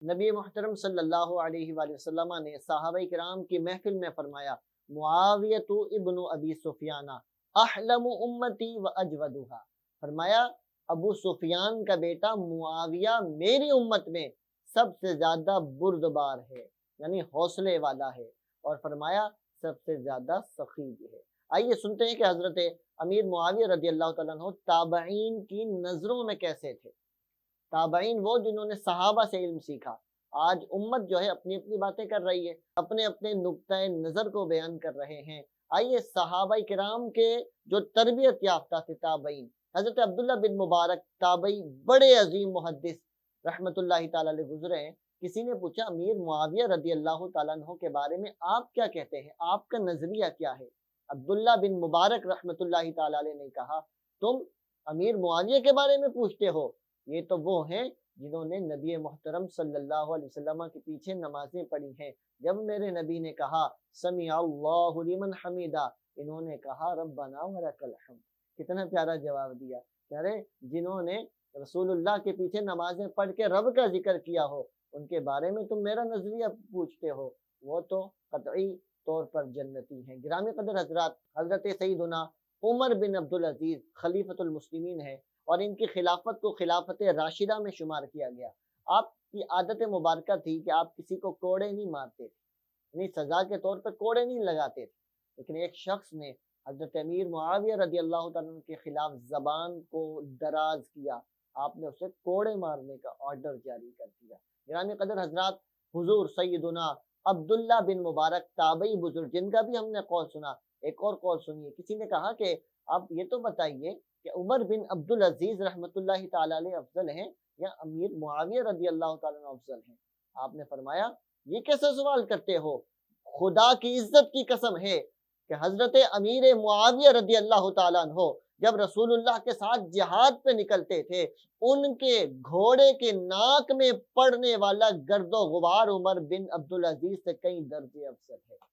نبی محترم صلی اللہ علیہ وآلہ وسلم نے صحابہ کرام کی محفل میں فرمایا، معاویۃ ابن ابی سفیان احلم امتی و اجودھا۔ فرمایا ابو سفیان کا بیٹا معاویہ میری امت میں سب سے زیادہ بردبار ہے، یعنی حوصلے والا ہے، اور فرمایا سب سے زیادہ سخی بھی ہے۔ آئیے سنتے ہیں کہ حضرت امیر معاویہ رضی اللہ تعالیٰ عنہ تابعین کی نظروں میں کیسے تھے۔ تابعین وہ جنہوں نے صحابہ سے علم سیکھا۔ آج امت جو ہے اپنی اپنی باتیں کر رہی ہے، اپنے اپنے نقطۂ نظر کو بیان کر رہے ہیں۔ آئیے صحابہ کرام کے جو تربیت یافتہ تھے تابعین، حضرت عبداللہ بن مبارک تابعی بڑے عظیم محدث رحمت اللہ تعالیٰ علیہ گزرے ہیں۔ کسی نے پوچھا امیر معاویہ رضی اللہ تعالیٰ عنہ کے بارے میں آپ کیا کہتے ہیں، آپ کا نظریہ کیا ہے؟ عبداللہ بن مبارک رحمت اللہ تعالیٰ علیہ نے کہا، تم امیر معاویہ کے بارے میں پوچھتے ہو؟ یہ تو وہ ہیں جنہوں نے نبی محترم صلی اللہ علیہ وسلم کے پیچھے نمازیں پڑھی ہیں۔ جب میرے نبی نے کہا سمیع اللہ لمن حمیدہ، انہوں نے کہا ربنا ولک الحمد۔ کتنا پیارا جواب دیا، ارے جنہوں نے رسول اللہ کے پیچھے نمازیں پڑھ کے رب کا ذکر کیا ہو، ان کے بارے میں تم میرا نظریہ پوچھتے ہو، وہ تو قطعی طور پر جنتی ہیں۔ گرامی قدر حضرات، حضرت سیدنا عمر بن عبدالعزیز خلیفۃ المسلمین ہے، اور ان کی خلافت کو خلافت راشدہ میں شمار کیا گیا۔ آپ کی عادت مبارکہ تھی کہ آپ کسی کو کوڑے نہیں مارتے تھے، یعنی سزا کے طور پر کوڑے نہیں لگاتے تھے، لیکن ایک شخص نے حضرت امیر معاویہ رضی اللہ تعالیٰ عنہ کے خلاف زبان کو دراز کیا، آپ نے اسے کوڑے مارنے کا آرڈر جاری کر دیا۔ گرامی قدر حضرات، حضور سیدنا عبداللہ بن مبارک تابعی بزرگ، جن کا بھی ہم نے قول سنا، ایک اور قول سنیے۔ کسی نے کہا کہ آپ یہ تو بتائیے کہ عمر بن عبدالعزیز رحمت اللہ تعالیٰ علیہ افضل ہیں یا امیر معاویہ رضی اللہ تعالیٰ عنہ افضل ہیں؟ آپ نے فرمایا یہ کیسا سوال کرتے ہو؟ خدا کی عزت کی قسم ہے کہ حضرت امیر معاویہ رضی اللہ تعالیٰ عنہ جب رسول اللہ کے ساتھ جہاد پہ نکلتے تھے، ان کے گھوڑے کے ناک میں پڑنے والا گرد و غبار عمر بن عبدالعزیز سے کئی درجے افضل ہے۔